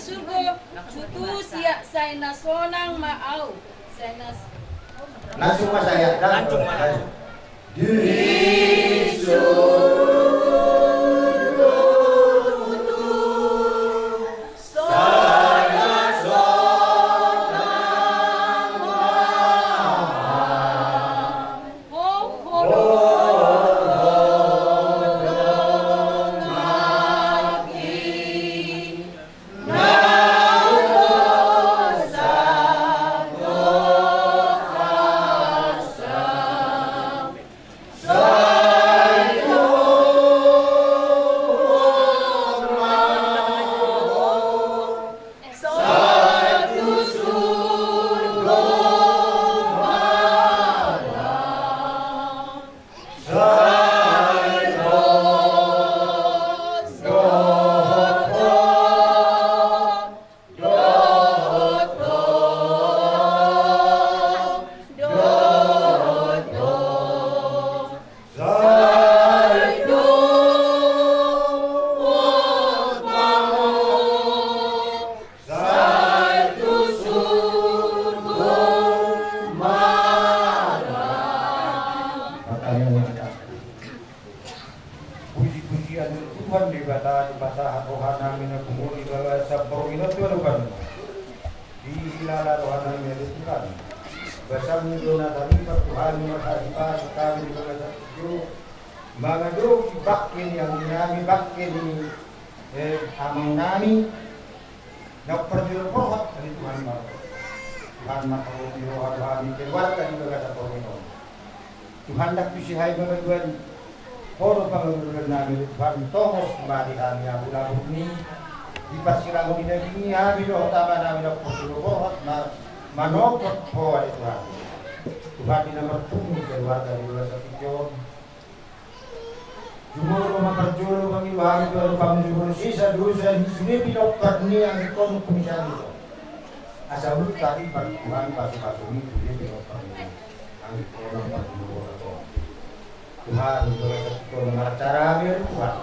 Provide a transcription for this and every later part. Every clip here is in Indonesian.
surga cutu siap saya nasonang mau saya nas langsung mas saya langsung mas di Tuhan dak pisihai mengaduan poro pangaduan namin Tuhan tongos kembali kami abu labu ini di pasilago ini ini kami doh utama namin ak poro manopot po ay Tuhan Tuhan di nomor tumbuh keluarga di luar satijo jumuro maperjulo pangiwari baru kami jumuro sisa dosa sini pinokar ni ang ikono kumisan ito asa ulit tadi bagi Tuhan pasu-pasu ini dia pinokar ni ang ikono panjuro Tuhan untuk cara ambil Tuhan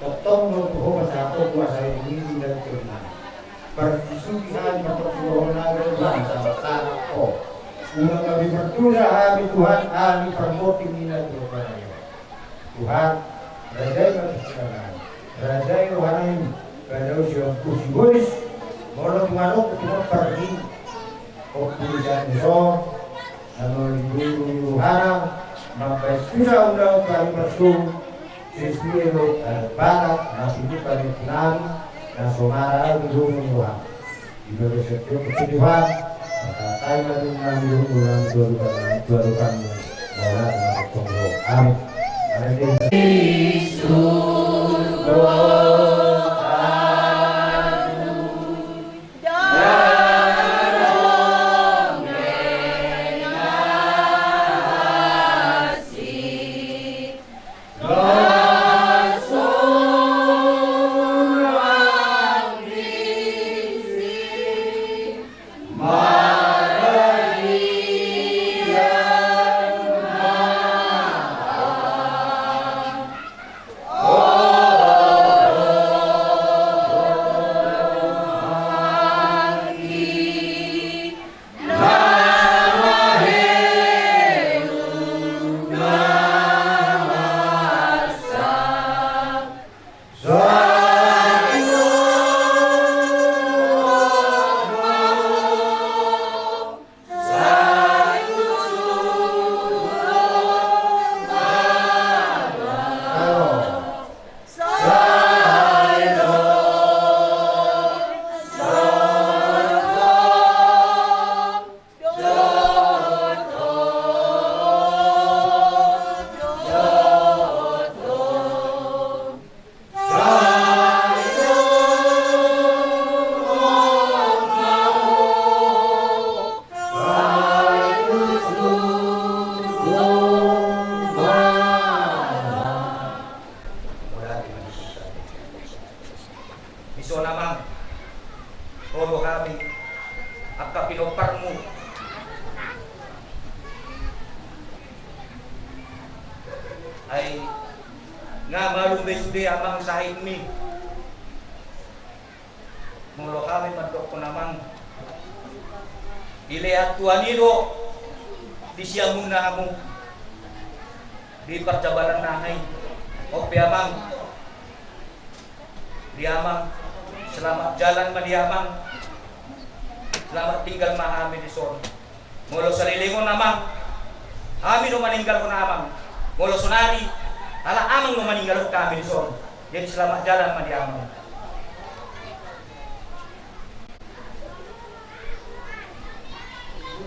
totong untuk masyarakat kuasa ini dan kebenaran berdiskusian berperjuangan agar Tuhan sama-sama ulang lebih berdoa kami Tuhan kami permoting ini dan kebenaran Tuhan radai berkesudahan radai rohani radai usia kusibulis mohon Tuhan untuk pergi okulisan iso namun ibu harap maka sudah undang kami bersung sesuai barat nasi bukan Islam nasional gedung Tuhan di Indonesia ketujuan maka kami dengan bulan jualan malah dengan tunggu amin ay nga malubes di amang sahig mi mulo kami mandok ko naman ilihat tuanido di siya muna mo di percabalan nahay o piamang diamang selamat jalan madiamang selamat tinggal mahami di son mulo sa lilingon namang amin no maninggal ko namang mulo sunari ala amang no maninggal ko kami di son jadi selamat jalan madiamang.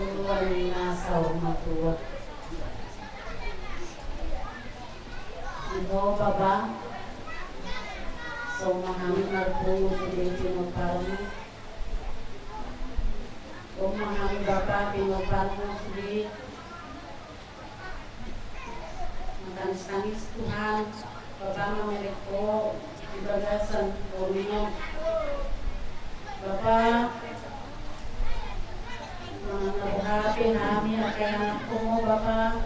Luar nasa umatua. Ito baba. So mahamit na pungo sa pinagparmo. O mahamit baba pinagparmo sulit. Matanis-tanis Tuhan. Baba mamilik ko. Ibagasan o minum. Baba. Mga nabuhati namin at kaya anak ko mo, Bapa.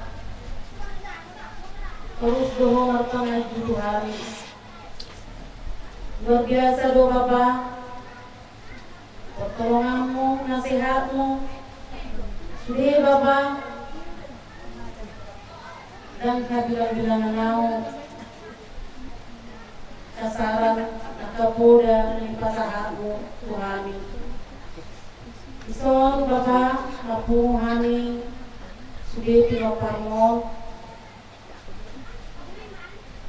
Terus doho marto na juduhari. Luar biasa do, Bapa. Pertolongan mo, nasihat mo. Sudi, Bapa. Dan kabilang-bilangan nao. Kasaran at kapoda ng pasahat mo, Tuhani. Ison Bapa mapuhani sudah pinoparmo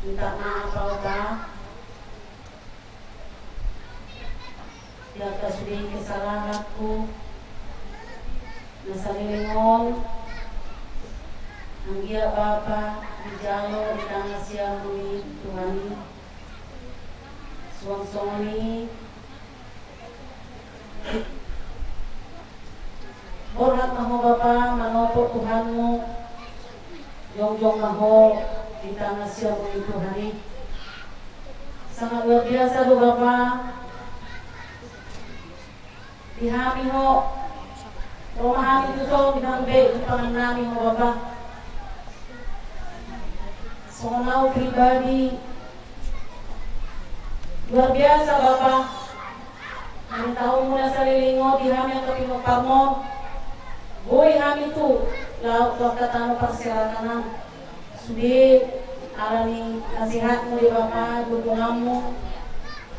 minta maaf Bapa jika sudah kesalahanku nasalilingon ang iya Bapa dijalo di tangan siya muli Tuhani suang-suang Orhat maho Bapa, manopo Tuhan mo, jong-jong maho, di tangan siya mo Tuhani. Sangat luar biasa do Bapa, dihami ho, rumahami itu so, dinambe, di pangan nami ho Bapa. Songaw pribadi, luar biasa Bapa, ang taon mo na sa lilingo, dihami ang kapinopar mo. Boy kami tu laut waktu tanu persilakan sudi alani nasihatmu di Bapa dukunganmu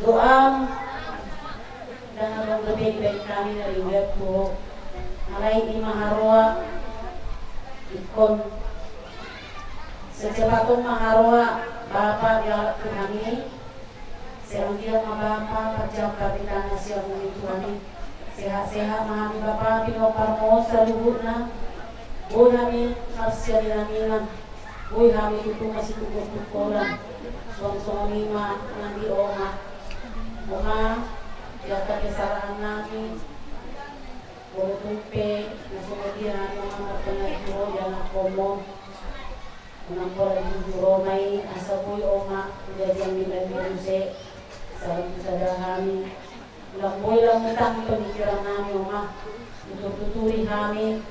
doam dan abang lebih baik kami dari webku malai di maharwa ikon secepatun maharwa Bapa dialog kami selanjutnya Bapa pajak kapitan siang itu kami sehat-sehat mahami Bapa pinoparmo sa luhur na buhay kami marsya dinaminan buhay kami tutung masih tukos-tukoran suang-suang lima nandi oma jaka kesalahan namin buhay tumpe nasumadihan mga marpanagyo yan ako mo unang pala juro may asa buhay oma jadi ang nilay-nilay sa dahami Lamboy lang utang pemikiran namin, Oma. Untuk tuturi kami.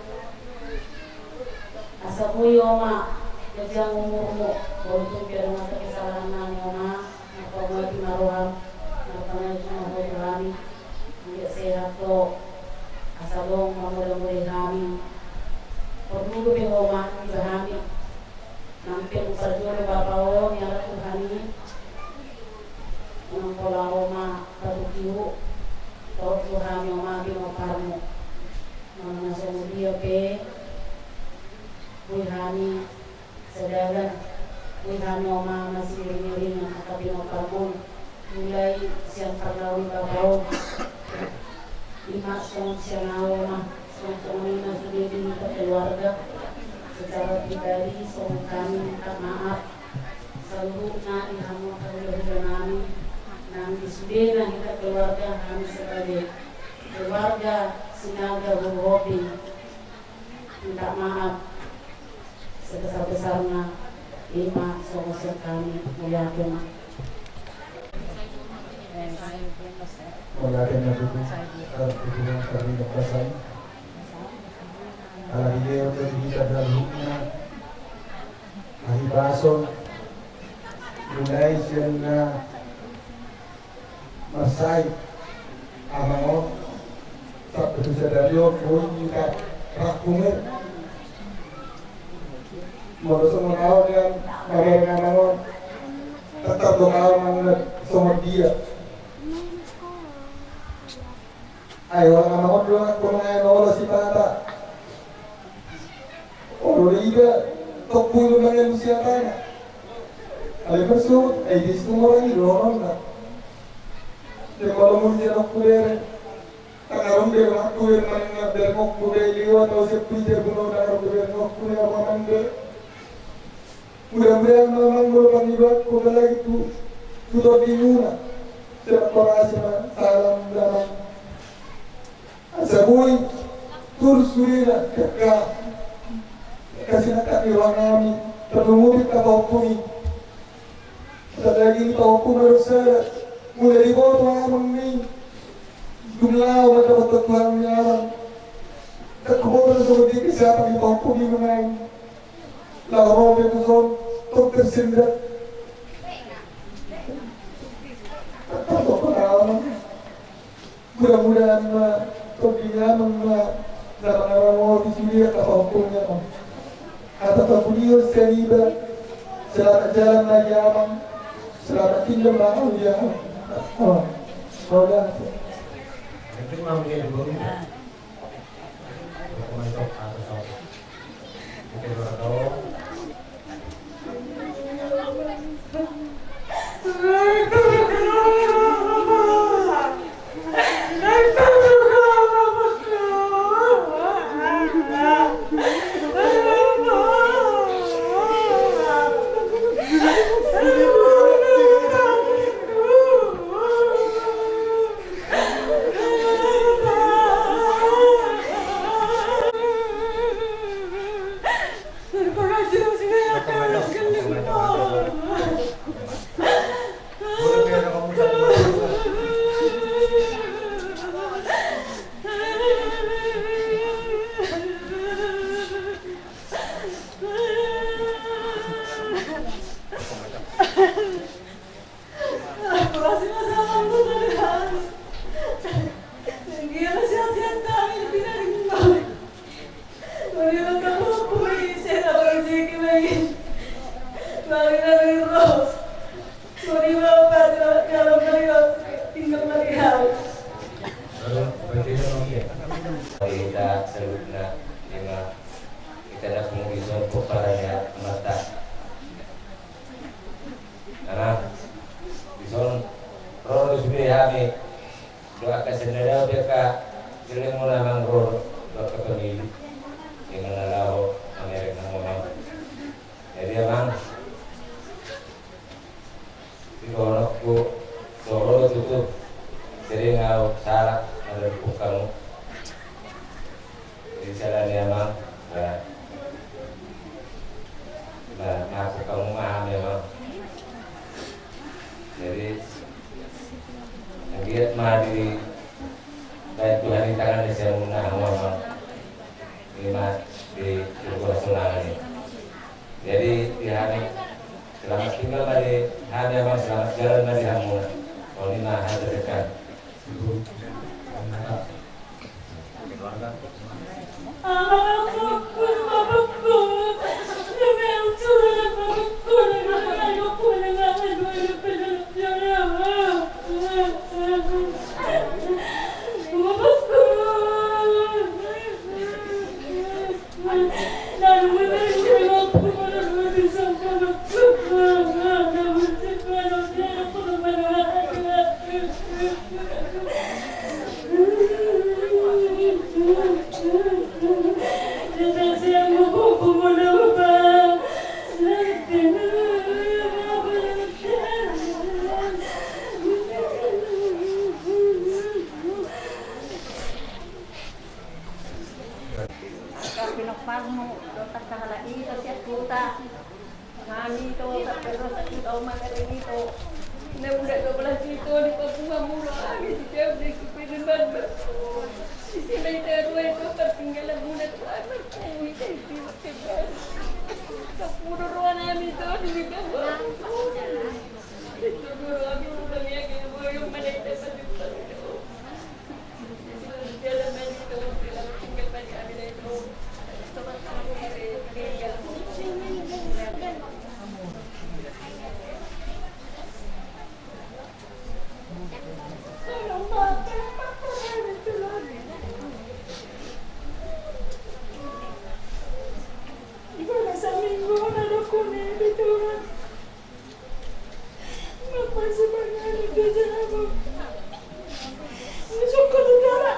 Asa po yung, Oma. Kasi ang umur mo. Bolong pero mga kesalahan namin, Oma. Napamay maruham. Napamay maruham kami. Hindi sehat to. Asa long mamula-muli kami. Paglulo yung, Oma. Iba kami. Nampil sa Diyos, Bapa o. Niyalat ko kami. Unang pola, Oma. Patukiho. Tawag ko kami ang mga pinoparmo mga nasa mudiya pe buhay kami sa dalan buhay kami ang mga nasiring-iring ng kapinoparmo mulai siyang paglawin babaw lima siya nawa sa mga sumibing keluarga secara pribadi kami minta maaf sa luhut na ihamong kaluhuran namin nang disudin na kita keluarga kami sebagai keluarga sinaga berhobi minta maaf sebesar-besarnya lima sosok kami melihatkan melihatkan dulu dalam tujuan kami berpesan ala dia untuk kita dalam hukna ahibason mulai siya Masay amangot sa petusadaryo kung ikat rakunger mo sa mga tao niyan maraming amangot tetap doa mangat sama dia ay wala amangot doon kung mga wala si tata o riga tokpulo ng yan siya tayo ay berso ay distumorang iroon na de malumul dia nok pudere takarom de nak kuir manang der nok pudere liwa atau se pije buno takarom de nok pudere mamang de mudah-mudahan memang berpangibat kepada itu sudah dimuna siapa korasi salam dalam asabui tur surira kakak kasih nak ilang kami terlumuri kapal lagi tahu pun harus saya mulai dibawa Tuhan ini jumlah dapat Tuhan nyaman kekuatan seperti kesehatan di toko di mana lalu itu son tok tersendat tetap kenal mudah-mudahan tok di nyaman dalam orang di sini kepompongnya atau kemudian seriba selamat jalan lagi aman selamat tinggal malam ya. Oh, sudah. Itu mau dia dulu. Untuk atau itu berdoa. Syukur negara.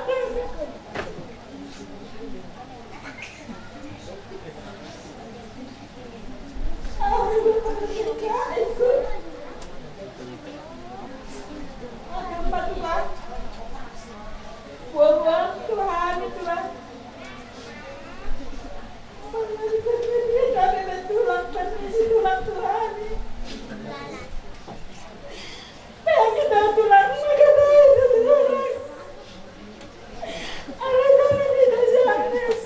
Tuhan, Tuhan. Tuhan. Yang kita Tuhan, maka Tuhan. Allah Tuhan tidak jelas.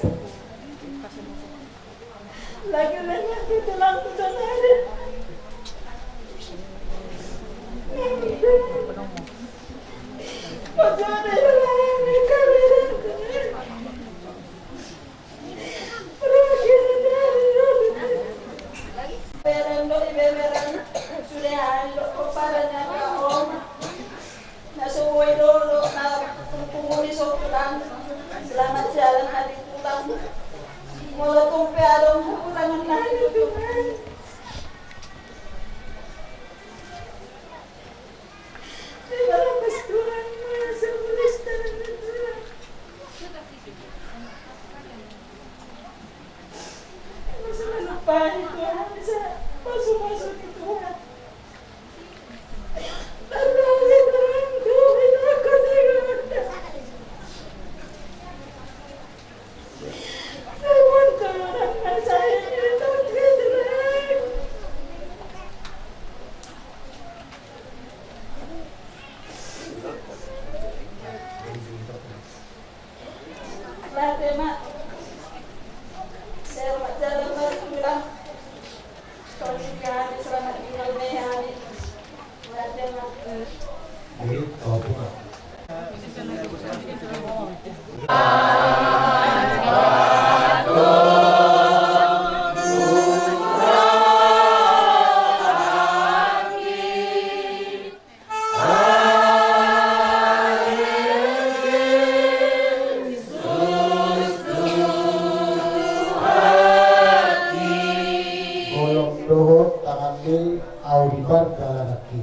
Lagi-lagi aku Tuhan Tuhan ada. Selamat jalan hari pulang. Mula tumpe adong pulangan lagi Tuhan. Salamat Tuhan, semulis Tuhan. Masa lupain Tuhan, bisa masuk ke Tuhan. Lalu Tuhan, Tuhan aku segera. Tuhan Tuhan, saya itu Tuhan. Latih mak, selamat jalan berpulang. Kalian selamat tinggal di hari. Latih mak. Jadi, oh bukan. Golong dohot tangan di audibar galaraki.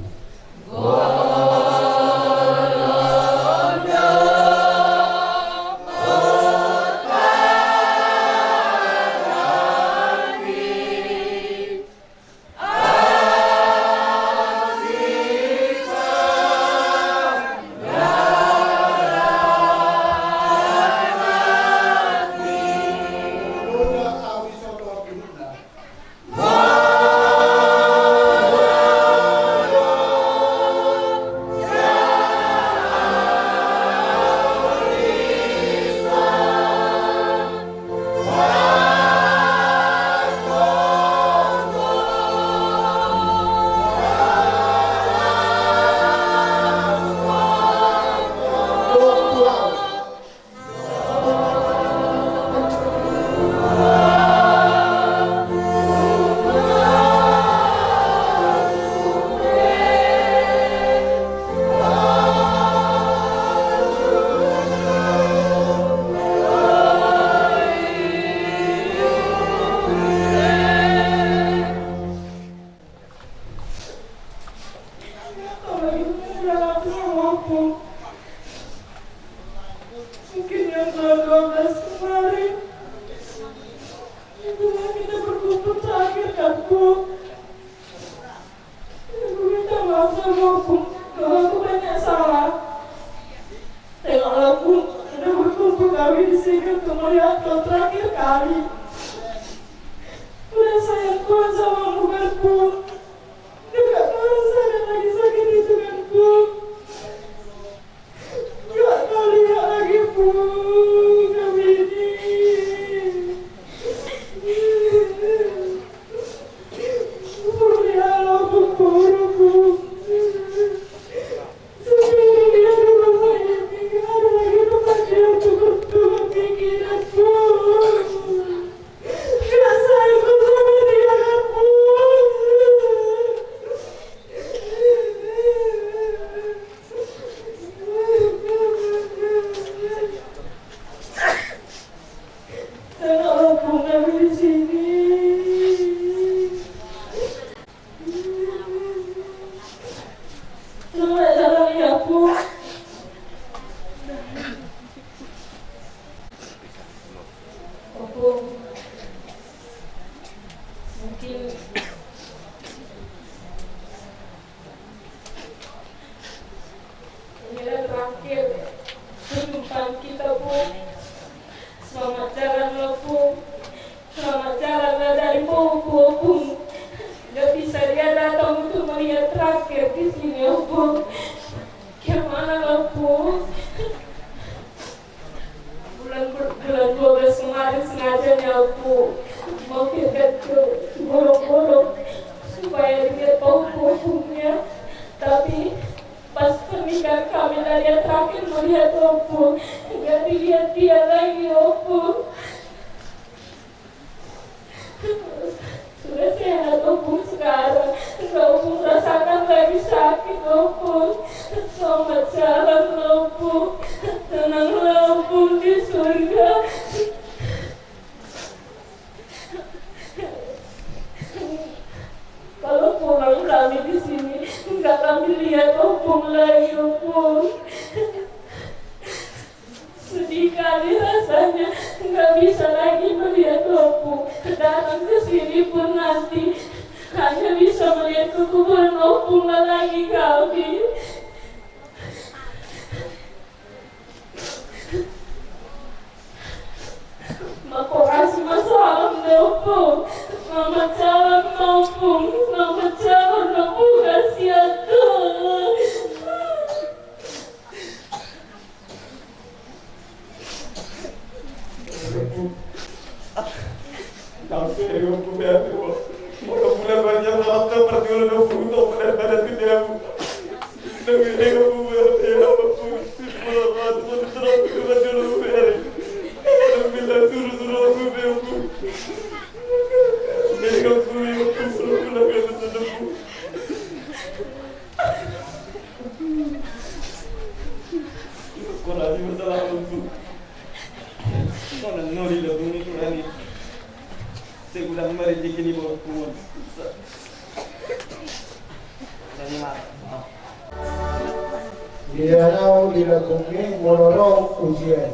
Mungkin yang ke-12 kemarin itulah kita berkumpul terakhir kan Bu. Ibu minta maaf sama aku kalau aku banyak salah. Tengok aku udah berkumpul kami di sini untuk melihat kau terakhir kali. Udah sayang kuat sama mu kan Bu. Udah gak merasa ada lagi sakit itu kan Bu. pemilihan terakhir perjumpaan kita, Bu. Selamat jalan, Bu. Selamat jalan dari Bu. Gak bisa dia datang untuk melihat terakhir di sini, Bu. Gimana, Bu? Bulan 12 kemarin sengajanya aku mau pindah ke Boro-Boro supaya dia tahu hukumnya, tapi pas pernikahan kami dari yang terakhir melihat Opu, nggak dilihat dia lagi Opu. Sudah sehat Opu sekarang, nggak Opu merasakan lagi sakit Opu. Selamat jalan Opu, tenanglah Opu di surga. Kalau pulang kami di sini, nggak kami lihat Opung lagi Opung. Sedih kali rasanya, nggak bisa lagi melihat Opung. Datang ke sini pun nanti hanya bisa melihat kuburan Opung lagi kami. Makasih masalah Opung. Selamat jalan Opung. Selamat jalan Opung. Kasihan tuh. Tapi aku biar tu, mula banyak rata perjuangan aku untuk pada tidak. Tapi aku biar aku sepuluh ratus terus dulu biar. Bila suruh aku biar aku. Biar aku pulang ke sana. Kau lagi masalah aku. Kau nak nori lagu ni tu ni. Saya ulang mari dikini bawa kuat. Jadi mak. Dia tahu dilakukan monolog ujian.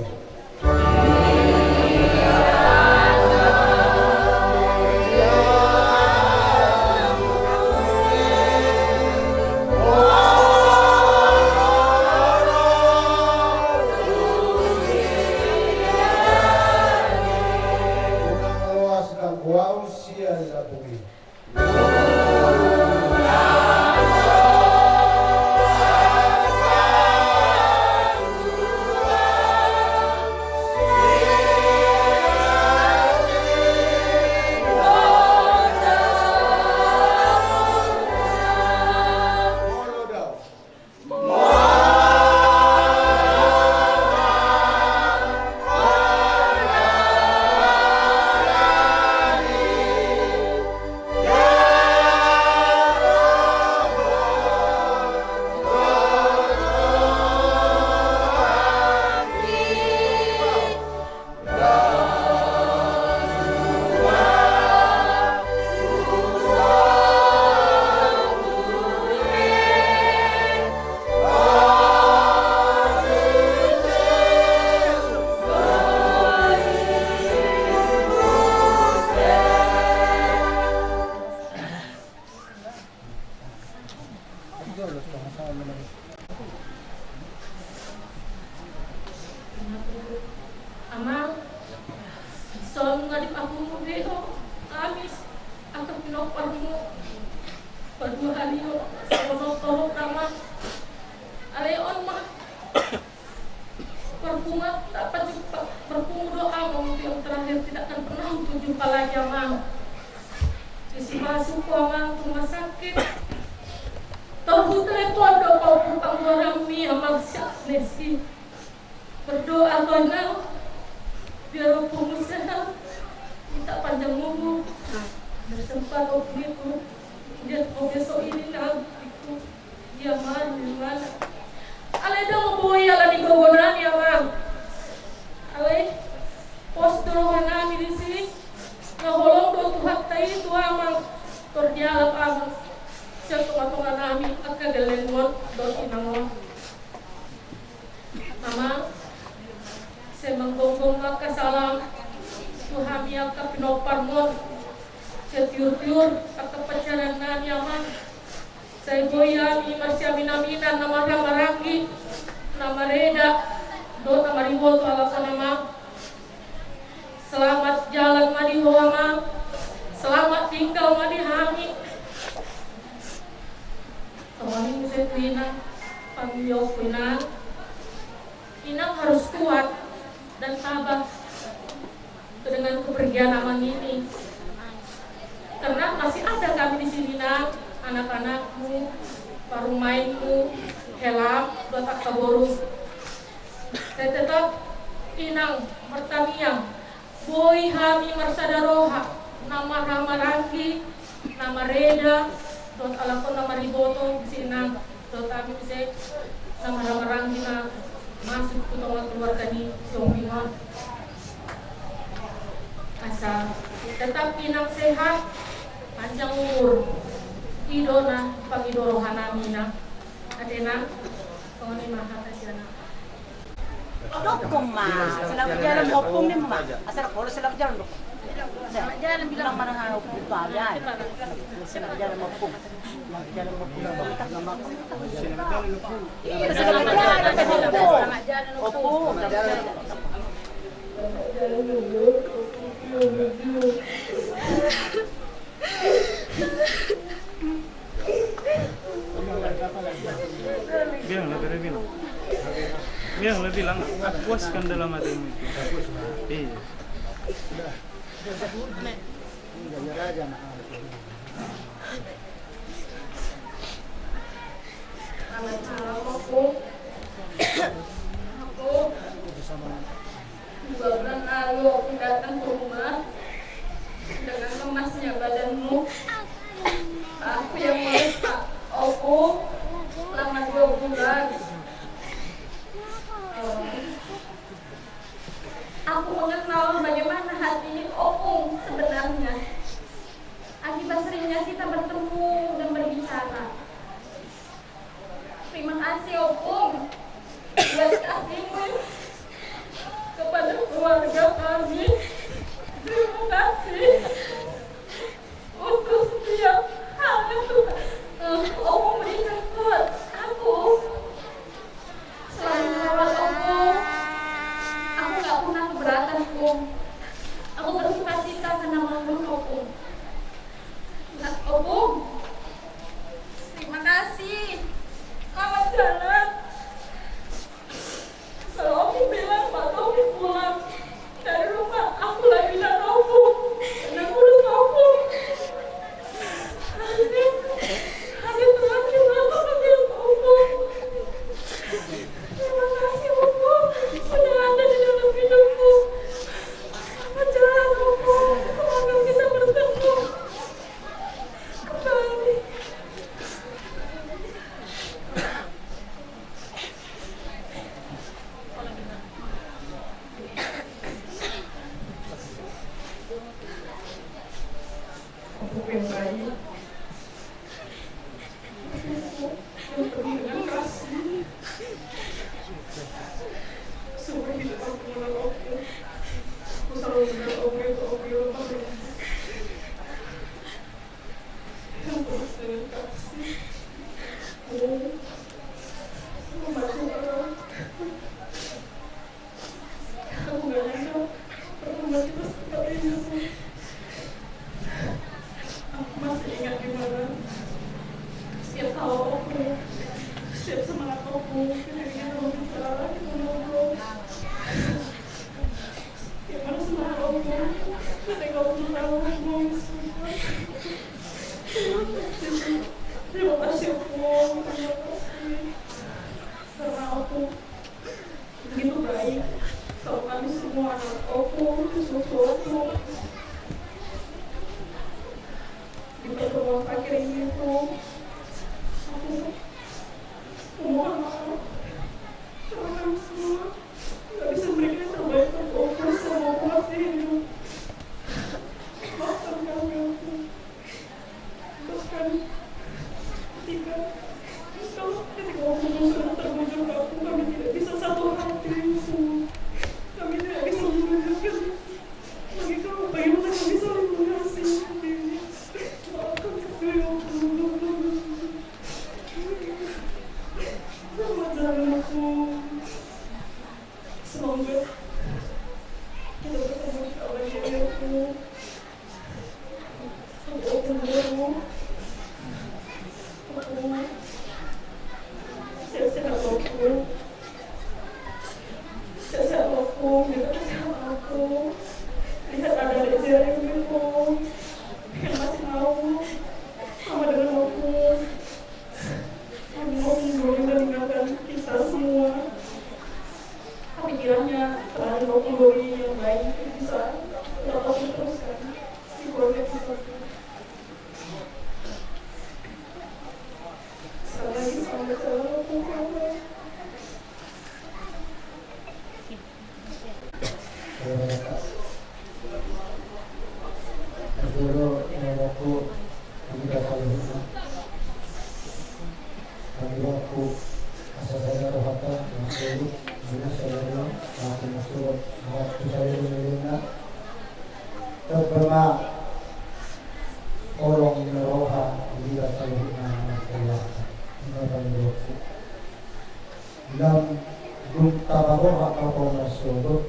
Amang, soal ngadip aku muda, amis, aku pinopar mo, padu hari yo, sono kamar, aleon mah, berbunga dapat jumpa, berbunga doa yang terakhir tidak akan pernah untuk jumpa lagi Amang. Isi masuk Amang rumah sakit, terhutai itu ada kau pulang orang mi Amang siap nesi, berdoa banyak. Biar Opung sehat, minta panjang umur, bersempat Opung itu, dia mau besok ini itu dia mana? Ale dah mau bawa ala di gogonan ya bang, ale pos dorongan kami di sini, ngaholong do Tuhan tay itu amang, terdialap amang, setungan kami akan gelengon do inangon, amang. Saya menggonggong ke salam Tuhan yang ke pinopar mon setiur-tiur ke pecanan nyaman saya goyami masih aminaminan nama nama Reda, do nama Riboto alasan nama. Selamat jalan madi hoama, selamat tinggal madi hami. Tawani saya kuina, panggil kuina. Inang harus kuat dan tabah dengan kepergian Amang ini. Karena masih ada kami di sini nak, anak-anakmu, warung mainmu, helm, dotak kaboru. Saya tetap Inang bertamiang. Boy hami marsadaroha, nama Rama Rangki, nama Reda, dot alakon nama Riboto, sinang, dot kami bisa nama Rama Rangki na masuk ke tengah keluarga di Sombingon. Asal tetap Inang sehat, panjang umur, idona pangidorohan amina, adena, koni mahatasyana. Dokong ma, sila berjalan opung din ma. Asal kalau sila berjalan dokong. Sila berjalan bilang mana hang opung tu aja. Sila berjalan opung. Berjalan opung tak nama. Iya, sila berjalan opung. Opung. Bilang lebih bilang. Bilang lebih bilang puaskan dalam hatimu itu. Iya. Aku 2 bulan lalu aku datang ke rumah dengan lemasnya badanmu. Aku yang merusak aku selama 2 bulan. Aku mengenal bagaimana hati Opung sebenarnya. Akibat seringnya kita bertemu dan berbicara. Terima kasih Opung buat kasihmu kepada keluarga kami. Terima kasih untuk setiap hal yang Opung berikan buat aku. Selain merawat Opung, aku gak pernah keberatan Opung. Aku bersuka cita karena mengurus Opung. Nah, Opung, terima kasih. Selamat jalan. Kalau Opung bilang Pak Tommy pulang dari rumah, aku lagi dan Opung dan ngurus Opung. Hanya terakhir aku panggil Opung. Terima kasih Opung sudah ada di dalam hidupku. Selamat jalan Opung. Semoga kita bertemu kembali. Opung yang baik. Yang penuh dengan kasih. Seumur hidup aku mengenal Opung. Aku selalu mengenal Opung itu Opung yang baik. Yang penuh dengan kasih. Membantu orang. Aku gak nyangka pertemuan kita seperti ini. Aku masih ingat gimana setiap tawa Opung, setiap semangat Opung, ketika kita berbicara, kita ngobrol. Gimana semangat Opung, ketika Opung tahu ngomong semua. Terima kasih Opung, terima kasih. Karena Opung begitu baik. Kalau kami semua anak Opung, susu Opung. Di pertemuan terakhir ini Opung, aku mohon maaf karena kami semua gak bisa memberikan yang terbaik untuk Opung selama Opung masih hidup. Maafkan kami Opung. Bahkan ketika Opung sudah terbujuk Opung, kami tidak bisa satu hati Opung. Kami tidak bisa menunjukkan bagi kamu bagaimana kami saling mengasihi. Maafkan kami Opung. perjalanan aku. Semoga kita bertemu di awal hidupku. Aku menunggu. Aku sehat-sehat aku. Sehat-sehat aku. Minta sehat aku. Lihat ada Reza yang bingung. Yang masih mau sama dengan aku. Aku mau meninggalkan kita semua. Tapi kiranya ada Doi yang lain bisa dapat diteruskan di keluarga kita. Sekali lagi selamat jalan. Guru aku tidak salah. Aku asal saya rohaka masuk guru saya aku masuk waktu saya mendengar terberma tolong roha tidak salah Allah mengenai aku dalam gumta babor apa masuk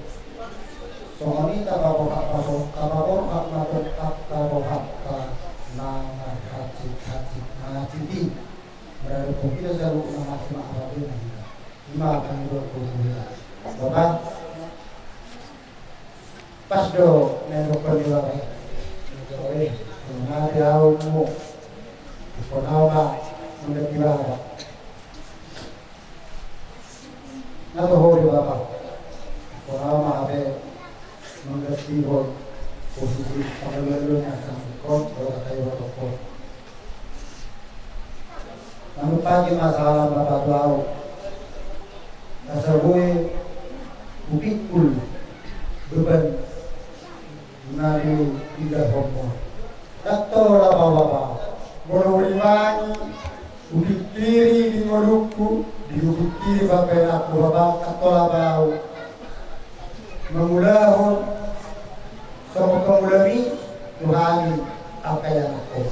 soalnya kababor hak nama hati berada kita selalu mengasih maafin lima akan berkumpul bapak pas do nengok kedua oleh mengaji awmu konawa mendekilah nato hori bapak konawa abe mengerti posisi pengeluarnya sangkot kalau kayu toko. Namun pagi masalah bapak tahu, asal gue bukikul beban nari tidak homo. Kato lah bapak, boleh bukit kiri di Maluku, di bukit kiri bapak aku bapak kato lah bau. Memulahon sama pemulami Tuhani apa yang aku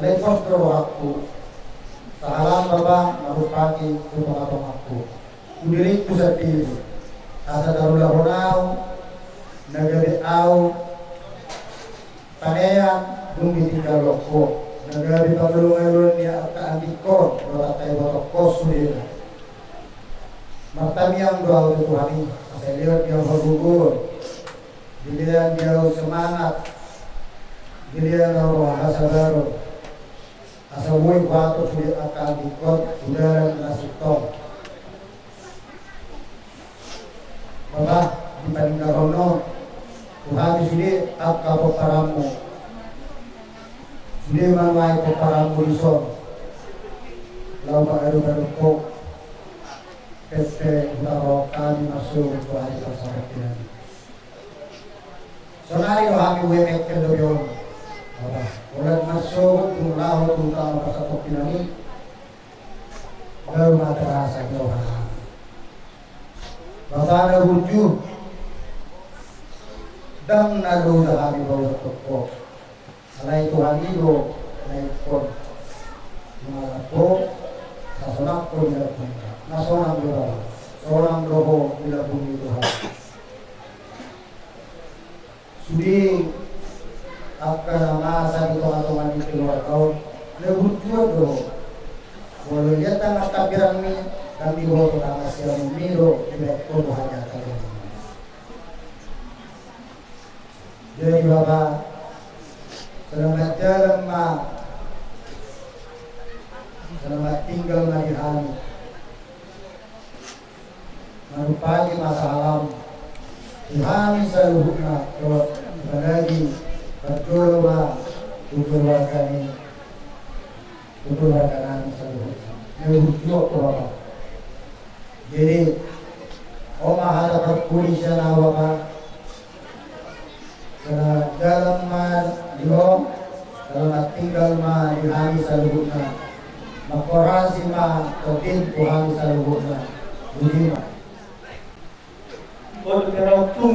lepos aku salam bapak marupaki kutong aku diriku sendiri asa darulah honau negeri au panean bumi tinggal loko negeri pabelungan ya aka andikon rotakai batoko sudira martami yang doa untuk Tuhani saya lihat dia bergugur dilihat dia semangat dilihat roh asa baru asa woi batu sulit akan dikot udara nasi tong bapak di Paninggarono Tuhan di sini akka peparamu sini manwai peparamu di son lau baru kok PT utaro kami masuk ke hari persahabatan. Sonari rohami wemek kendoyon. Ulat masuk ulaho utama pasapok pinami. Baru materasa rohami. Bapak na wujud. Dang nado na kami bawat toko. Alay Tuhan ito na ikon. Mga po sa sunak ko nila punta. Na seorang roho bila bumi Tuhan. Sudi akan masa di tengah-tengah di keluar tahun lebih jodoh. Walau lihat tanggal tabiran ni kami bawa pertama siang miro tidak perlu hanya kalian. Jadi Bapak selamat jalan selamat tinggal di hari. Pagi masa alam Tuhan seluruhnya lagi berdoa keluarga kami seluruhnya merujuk ke Bapak. Jadi Oma ada berkulis sana Bapak sana dalam dalam tinggal di hari seluruhnya makorasi kotin Tuhan seluruhnya budiman Oleh karena itu,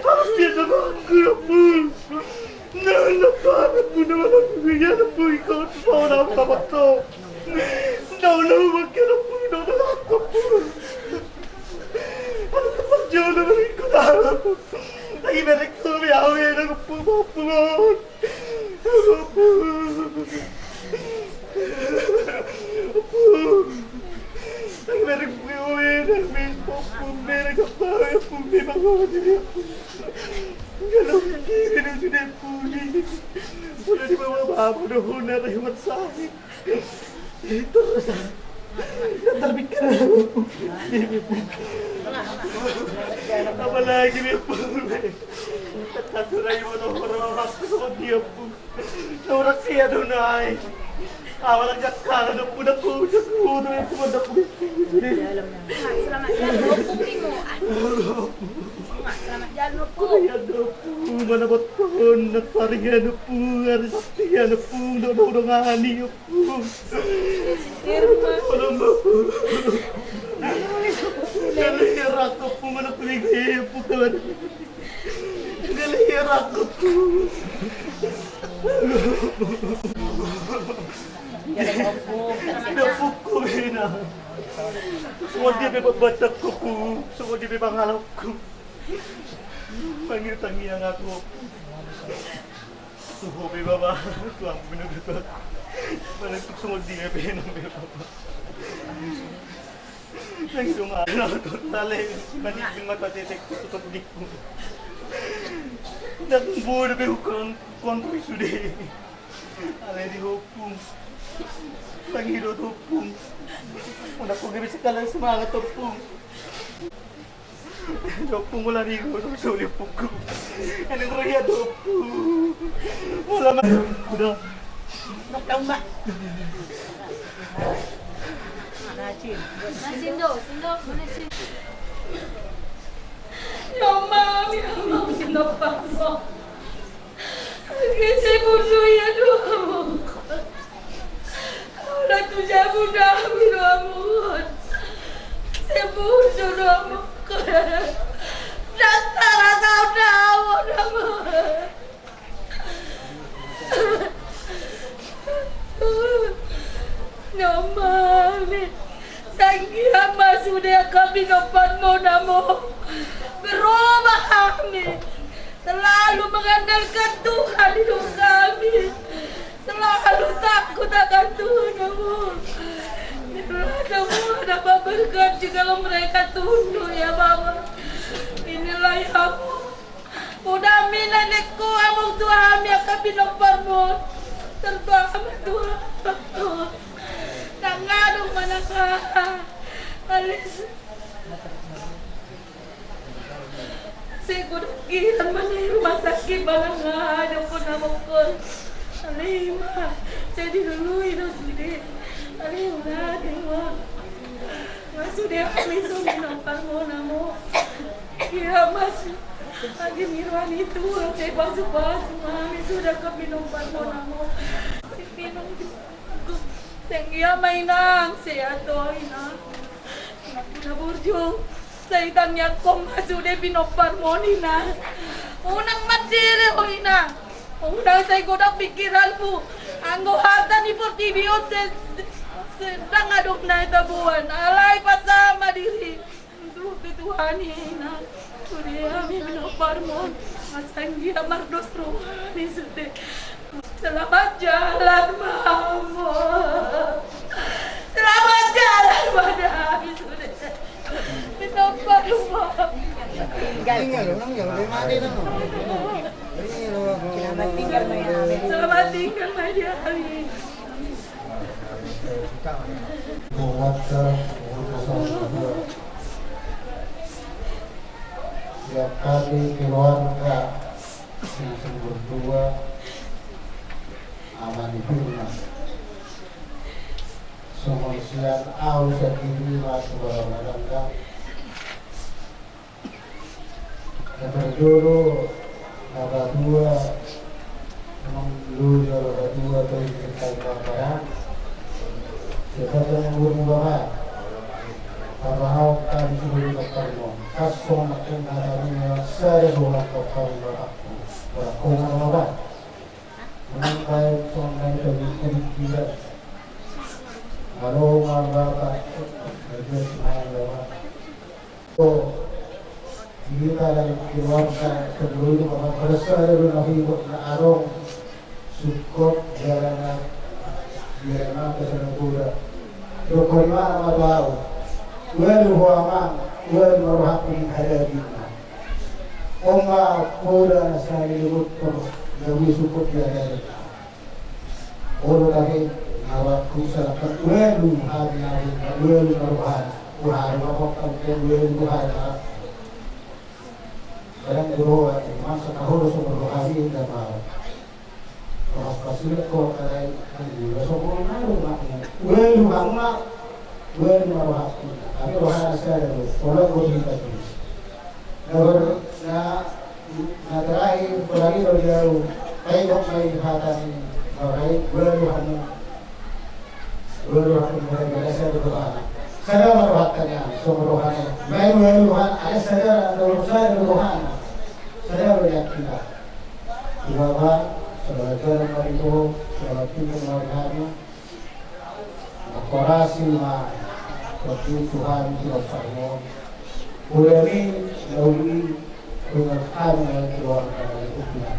Harus dia dengar aku ya, Pul. Naulawag ka na po, nanalak ka po. Ano ka pa dyan na rin ko na? Ay, meron ko, may awin ako po, mga po. Ako po. Ay, meron po yung awin, may po, meron ka pa, po, may mga awin ako. Galawin kiri na sinipuli. Wala di mababa na ho na rayuan sa akin. Ito na. Natalbik ka na. Apalagi may puli. Tataturay mo na ho na mamakos ako niya po. Naurak siya doon na ay. Walang jakka na po na po. Nakuha na po na po. Selamat jalan pungli mo. Selamat jalan po. Kaya na po, manabot po, nagparingan na po, aristiya na po, nanunungani na po. Walang na po. Galihira ko po, manapuligaya po ka. Galihira ko po. Napok ko na. Sumadi may babatak ko po, sumadi may pangalap ko. Pangitangi ang ako. Suhobi baba, tuang binudutot. Managtog sumadi may pinang may baba. Nang sumala ko talay, maniging matatitik ko tutok dik ko. Nakumbuo na may hukang kontrisude. Alay di hupong. Panghilot hupong. Una ko gabi sa kalang sumangat hupong. Dopong wala rin ko, sulit po ko. Anong kaya dopong? Wala man. Udah. Nagtaong ba? Nachin. Sindo, mana Sindo? Ya mami, sinapasok. Kasi puso yan ako. Natujabu namin amon. Sa puso namin ko. Nagtarasaw na ako naman. No mami. Tanggiyama sudah kami nopan mo na mo. Berubah kami. Selalu mengandalkan Tuhan hidup kami. Selalu takut akan Tuhan kamu. Itulah semua dapat berkat jika mereka tunduk ya Bapa. Inilah ya aku. Mudah minanekku among Tuhan yang kami nomormu. Terutama Tuhan. Nangadong manaka. Alis. Siguro kiran man yung rumah sakit balangad ako na mukol. Alima, saya dilului na sudi. Alima, dewa. Masudia kami suminopang mo na mo. Kaya mas lagi miruan itu saya basuh-basuh mami sudah kami nompan mo na mo. Si Pinong Tenggia mainang saya to ina. Naburjo. Sa itang yakong masude pinopar mo nina. Unang matire ho ina. Unang sa ikodang pikiran mo. Ang guhatan ni Portibio sedang aduk na itabuan. Alay pasama diri. Tuhan ina. Sudah kami pinopar mo. Masang dia mardos rohani sude. Selamat jalan mamo. Selamat jalan madami sude. Pinopar mo. Selamat tinggal Mayami. Selamat tinggal Mayami. Setiap kali keluarga yang berdua aman dibina. Semua siang au sekiri masuk barang-barang. Berdulu ada dua memang dulu ada dua dari kita barang. Kita tunggu banget. Karena kami sudah bertemu. Kasong makin ada saya bukan bertemu aku. Berkunjung banget. Menampai songai dari kulit keluarga kedua mga presyo na hibok na arong sukot jalanan jalanan kesenegura dokorima na madaw welu huaman welu maruhapin hadadina onga pura na sa lirut por gawi sukot jalanan oro lagi awak kusalakan welu hari welu maruhan buhari wakok ang welu buhari kadang guru masa kahulu sumber rohani dan mau pas pasulit ko kadang guru sumber nalu makna welu hangna welu rohani tapi rohani saya dulu orang guru kita tulis na terakhir pelagi jauh kayak kok main hatan kayak welu hangna mereka saya berdoa sadar rohaninya sumber rohani main welu hangna ada sadar dalam saya rohani saya melihat kita di bawah sebagai orang itu sebagai orang kami korporasi mah seperti Tuhan tidak perlu mulai melalui pengertian yang keluarga itu Tuhan.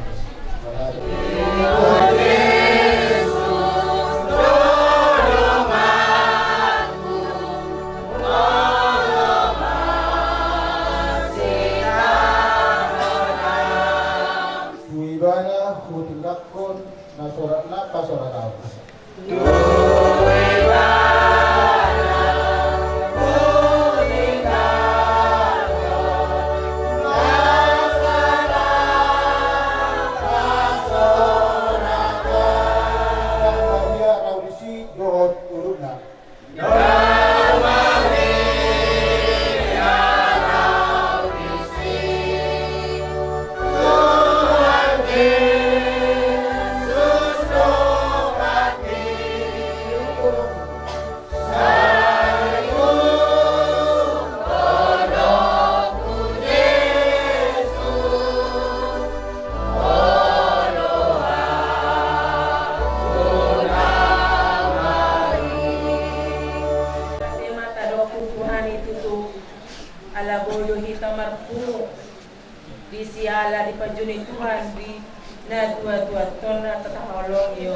Disiala di pajuni Tuhan di na dua tona tataholong yo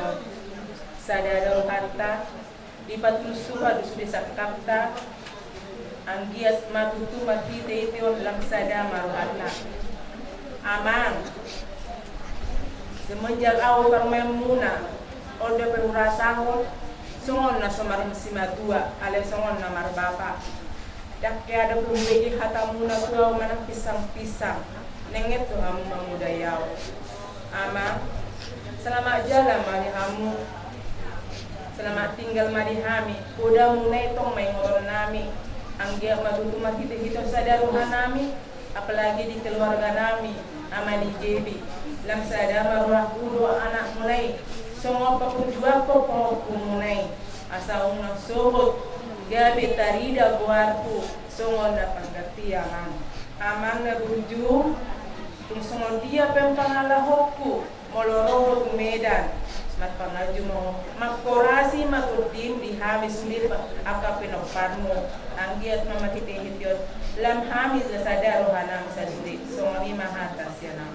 sadadol harta di patusuha di sudesa kapta anggiat matutu mati te on lang sada maruhatna amang semenjak awal karmemuna orde perurasaho songon na somarin simadua ale songon na marbapa dak ada pumbeji hatamuna tuaw manang pisang-pisang nenget tuh kamu memudayau ama selamat jalan mari kamu selamat tinggal mari kami udah mulai tong main orang nami anggia matutu mati kita sadaruhan nami apalagi di keluarga nami ama di JB lam sadar maruah kudo anak mulai semua pekujua pokok mulai asa una sohot gabe tarida buarku semua dapat kertiangan aman na buju kung sungon dia pempangalahokku moloroho kumedan mat pangaju mo magkorasi makutim di hamis sundit aka pinoparmo anggiat mamatitihit lam hamis na sadaro hanam sa sundit sungon imahatas yan ang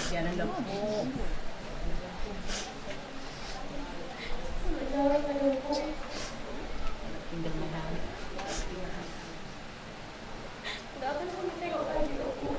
Jangan lupa. Tinggal mahal. Dapat pun tengok lagi aku.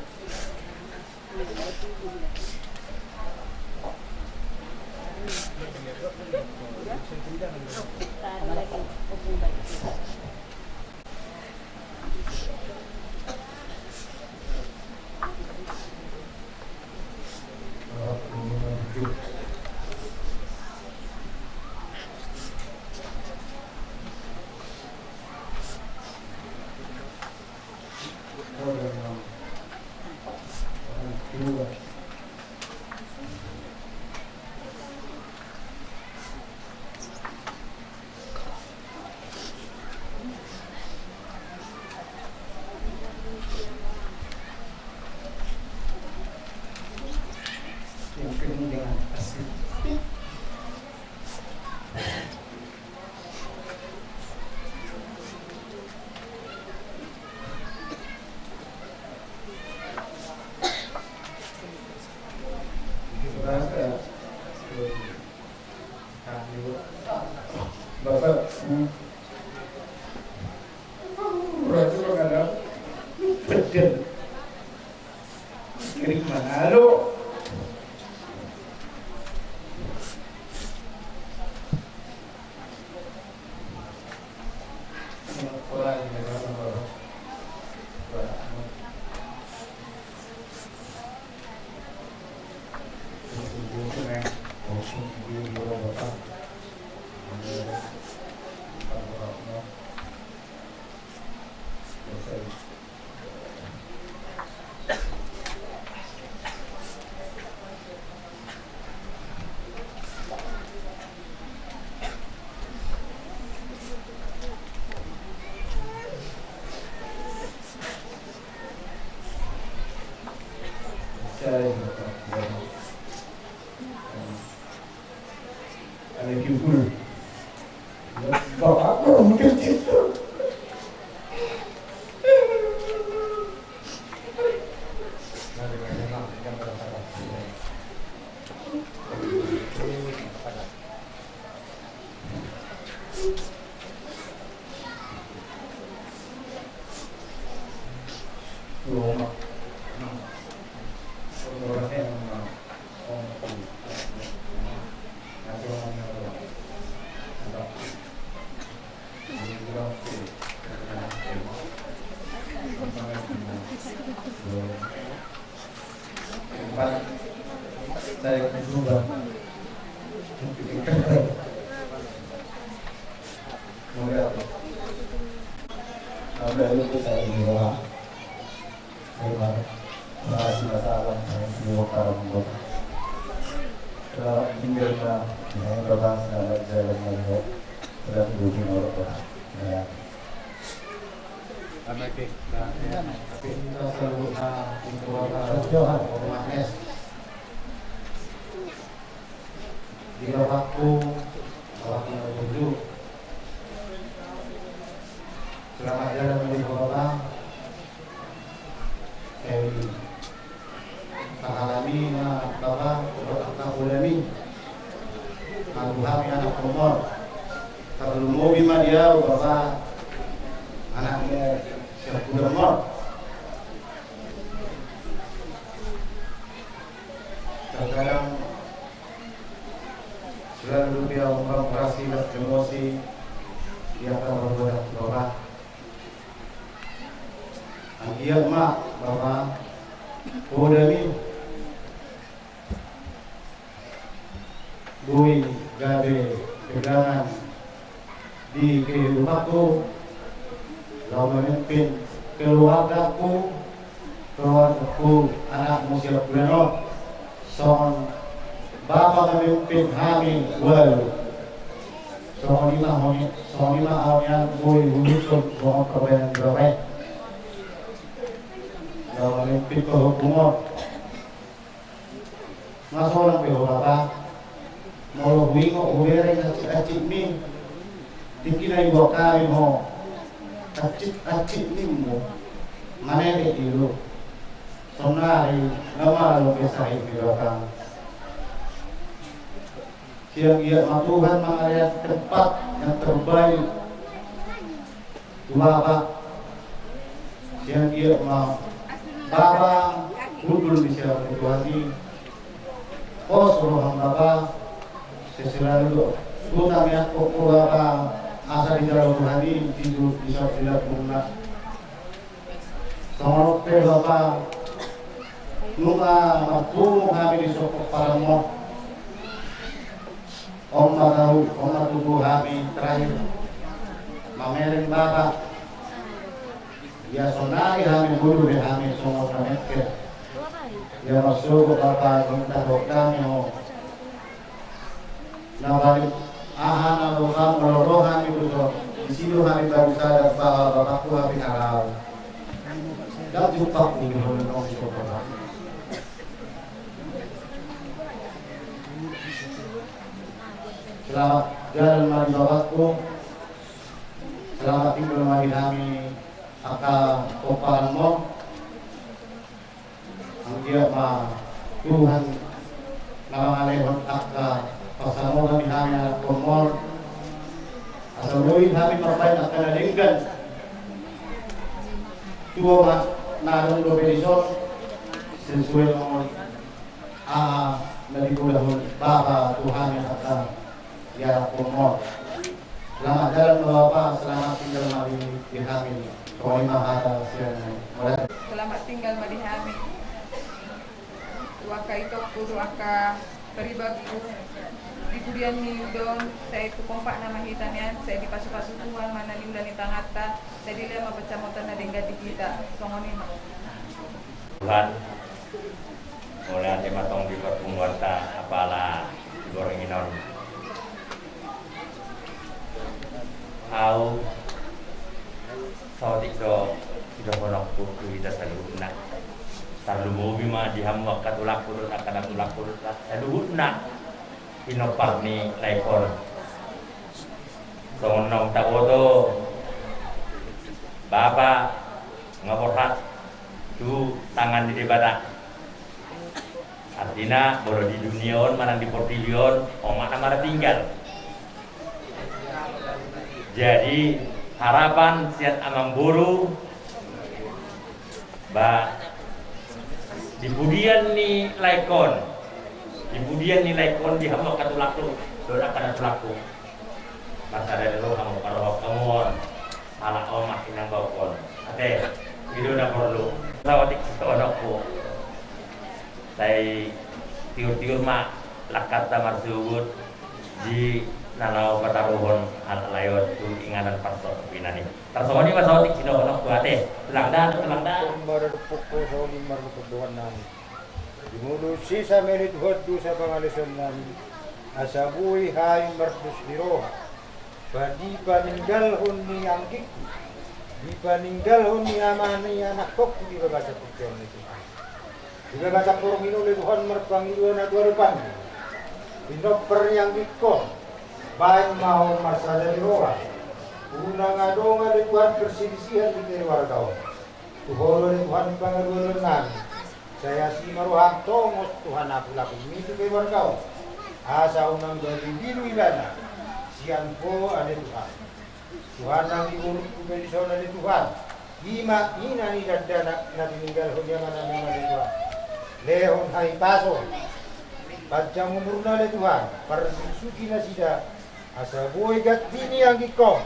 Berarti lo ada bedel. Kiri mana lo? Saya berubah. Ada itu saya juga. Saya masih masalah saya semua para anggota. Setelah tinggal saya berbangsa dan jalan melihat sudah berhubung orang. Ya. Anak kita selalu untuk Johan Ormanes. Di waktu menuju selamat jalan menuju kota Ewi Pahalami Bapak Ulami Abuhami anak umur sebelum mobil dia Bapak anaknya siap umur terkadang selalu dia mengoperasi dan emosi dia akan berbuat doa. Dia mak bapak Kodami Bui gabe pegangan di kehidupanku lalu memimpin keluargaku anakmu siap bulan son Bapak memimpin kami walu. Soalnya awalnya boleh untuk soal perbedaan berbagai. Lalu memimpin kehukuman. Masa orang Bapak mau wingo ubere kacik ni. Dikira ibu kami mau kacik ni mo. Mana itu? Sonari nama lo kisah itu orang. Siang ia Tuhan mengayat tempat yang terbaik Bapak siang ia Bapak dudul di siang Tuhan ini suruh Bapak selalu kami aku Bapak asa di dalam Tuhan ini tidur di saat bunga sama Bapak nunga matu kami di sokok paramo Om tubuh kami terakhir mamerin Bapak ya sonari kami guru di kami semua kami ya masuk Bapak minta kami nabalik ahan atau kamu meloroh kami besok di sini kami baru sadar bahwa Bapakku kami halal dan cukup di dalam Bapak. Selamat jalan mari Bapakku. Selamat tinggal mari kami Aka Koparmo. Anggia ma Tuhan nama alehon Aka pasamo kami hanya komor. Asa buhay namin mapain at kanalinggan. Tuwa mas narong lobelisyon. Sensuel mo nalipulahon Bapa Tuhan yang akan ya pumor. Selamat jalan Bapak, selamat tinggal di kami. Kami mahata siya. Selamat tinggal di kami. Waka itu kudu aka peribagu di kudian nildon saya itu kompak nama hitannya saya di pasu-pasu Tuhan mana liulan di tangata saya dilema baca motor na dengga di kita songonin Tuhan mulai ati matong di pertemuan ta apalah digoreng inon au saudik do sudah monokku kita saluna salumu bima diham wakat ulak kurut akan ulak kurut saluna inopar ni laikon songonong tawodo Bapa ngaborhat tu tangan di debata artinya baru di duniaon mana di portilion omana mana tinggal jadi harapan siat amang buru ba di budian ni laikon di hamba katulaku doa kana tulaku masa dari lo kamu karo kamuon ala omah inang bawon ate video na perlu sawadik onokku tay tiur-tiur mak lakat tamar suwud di nanau pataruhon hal layot tu inganan pasok pinani tarsoni mas sawadik sino onokku ate telangda Marupukko sa uling marupukuhan namin. Dimulu sisa merit hoddu sa pangalisan namin. Asa buhay hayong mardus diroha. Di paninggalhon ni anggik. Di paninggalhon ni aman ni anak kok. Di babaca pukyon itu. Di babaca purong inulit Tuhan marpangiluan at warupan. Pinoper yang dikon. Bayan mau marsada diroha. Unang adongan di Tuhan persilisihan di keluarga. Tuhoro ni Tuhan pangaluan namin. Saya si maruhang tongos Tuhan aku laku itu keluarga. Asa unang dari biru ilana. Sian po ada Tuhan. Tuhan ang diurut kubelisyon ada Tuhan. Ima ina ni dadana na tininggal ho niya manaming ada Tuhan. Lehon hai paso. Padjang umurna ada Tuhan. Parsuki na sida. Asa buhay gat dini ang gikong.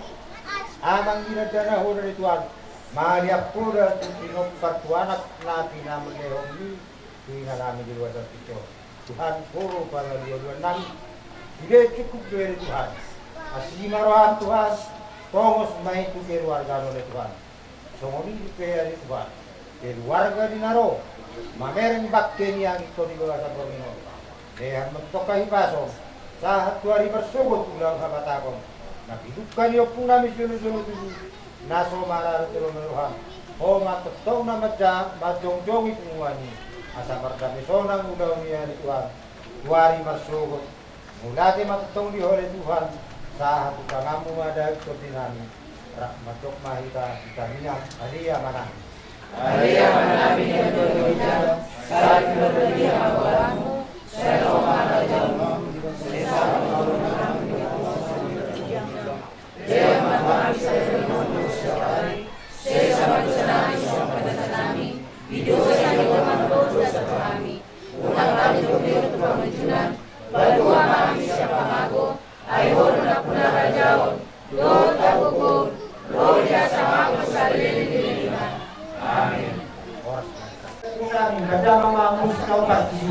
Amang dinadana ho na Tuhan. Mariap pura tinop patuanak natin naman lehong ni tuwing namin di luar itu Tuhan puro para luar namin tidak cukup dari Tuhan asli marohan Tuhan tongos may itu keluarga oleh Tuhan songoni dari Tuhan keluarga di naro mamereng bakken yang ikut di bawah sabronino lehan mentokahi paso saat tuari bersubut ulang kabatakon nakidupkan yopung namin sulu-sulu tubuh naso marar terus-terusan oh matotong na majong-jongi pumuani asa mardami sonang udaw niya ni Tuhan tuwari marsugot mulati matotong di oleh Tuhan sahat utangamu ada ikotinami matok mahita kita minang Maria mana binyan dodoja saat dodoja mawamu seloma rajamu sesama mawamu Dia matahari saya manusia sesama dosanami sama dosanami hidup saya dengan dosa kami ulang kali dolir pemajunan badua kami siapa mago ayo nak puna rajaon do tabukur do dia sama sekali di amin Kadang mamamus kau pasti.